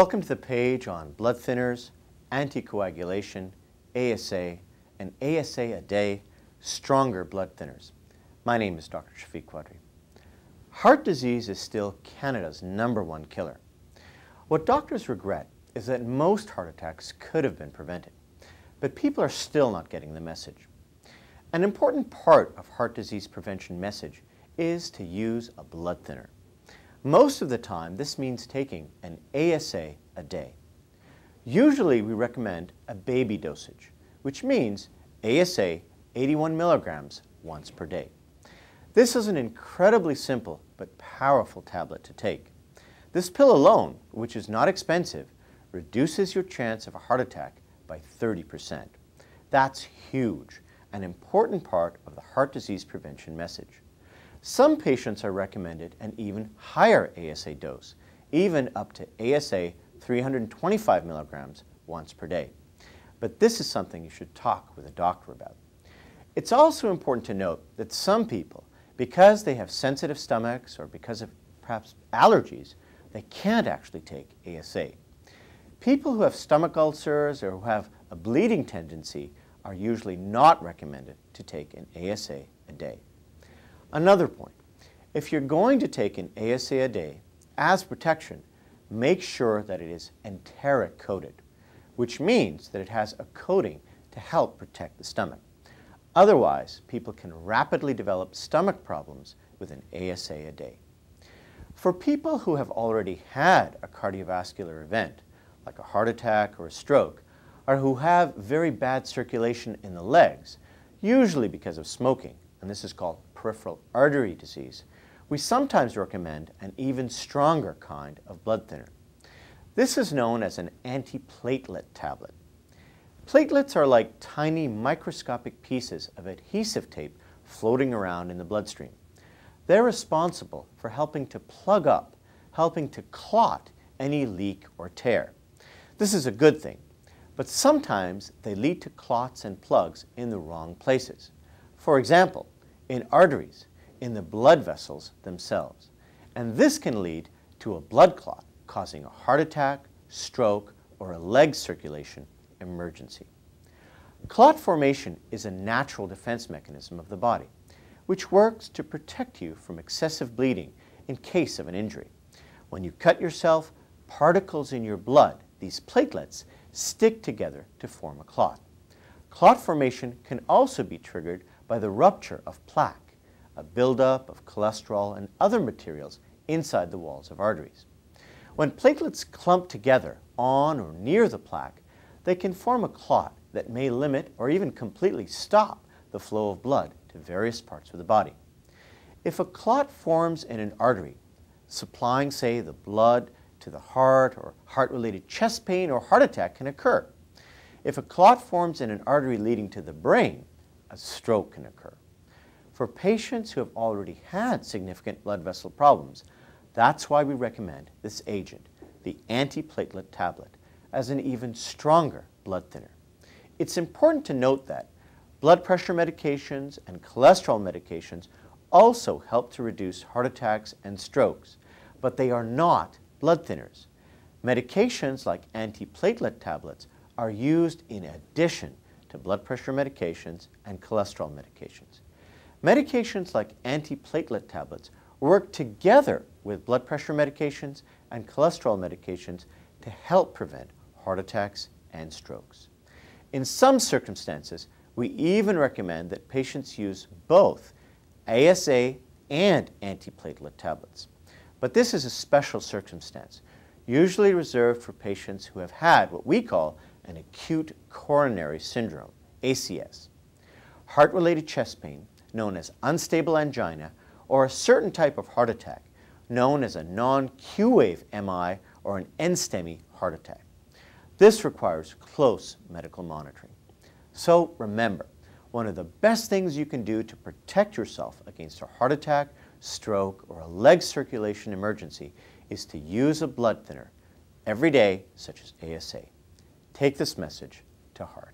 Welcome to the page on blood thinners, anticoagulation, ASA, and ASA a day, stronger blood thinners. My name is Dr. Qaadri. Heart disease is still Canada's #1 killer. What doctors regret is that most heart attacks could have been prevented, but people are still not getting the message. An important part of heart disease prevention message is to use a blood thinner. Most of the time, this means taking an ASA a day. Usually, we recommend a baby dosage, which means ASA 81 milligrams once per day. This is an incredibly simple but powerful tablet to take. This pill alone, which is not expensive, reduces your chance of a heart attack by 30%. That's huge, an important part of the heart disease prevention message. Some patients are recommended an even higher ASA dose, even up to ASA 325 milligrams once per day. But this is something you should talk with a doctor about. It's also important to note that some people, because they have sensitive stomachs or because of perhaps allergies, they can't actually take ASA. People who have stomach ulcers or who have a bleeding tendency are usually not recommended to take an ASA a day. Another point, if you're going to take an ASA a day as protection, make sure that it is enteric coated, which means that it has a coating to help protect the stomach. Otherwise, people can rapidly develop stomach problems with an ASA a day. For people who have already had a cardiovascular event, like a heart attack or a stroke, or who have very bad circulation in the legs, usually because of smoking, and this is called peripheral artery disease, we sometimes recommend an even stronger kind of blood thinner. This is known as an antiplatelet tablet. Platelets are like tiny microscopic pieces of adhesive tape floating around in the bloodstream. They're responsible for helping to plug up, helping to clot any leak or tear. This is a good thing, but sometimes they lead to clots and plugs in the wrong places. For example, in arteries, in the blood vessels themselves. And this can lead to a blood clot, causing a heart attack, stroke, or a leg circulation emergency. Clot formation is a natural defense mechanism of the body, which works to protect you from excessive bleeding in case of an injury. When you cut yourself, particles in your blood, these platelets, stick together to form a clot. Clot formation can also be triggered by the rupture of plaque, a buildup of cholesterol and other materials inside the walls of arteries. When platelets clump together on or near the plaque, they can form a clot that may limit or even completely stop the flow of blood to various parts of the body. If a clot forms in an artery, supplying, say, the blood to the heart, or heart-related chest pain or heart attack can occur. If a clot forms in an artery leading to the brain, a stroke can occur. For patients who have already had significant blood vessel problems, that's why we recommend this agent, the antiplatelet tablet, as an even stronger blood thinner. It's important to note that blood pressure medications and cholesterol medications also help to reduce heart attacks and strokes, but they are not blood thinners. Medications like antiplatelet tablets are used in addition to blood pressure medications and cholesterol medications. Medications like antiplatelet tablets work together with blood pressure medications and cholesterol medications to help prevent heart attacks and strokes. In some circumstances, we even recommend that patients use both ASA and antiplatelet tablets. But this is a special circumstance, usually reserved for patients who have had what we call an acute coronary syndrome, ACS. Heart-related chest pain, known as unstable angina, or a certain type of heart attack, known as a non-Q-wave MI or an NSTEMI heart attack. This requires close medical monitoring. So remember, one of the best things you can do to protect yourself against a heart attack, stroke, or a leg circulation emergency is to use a blood thinner every day, such as ASA. Take this message to heart.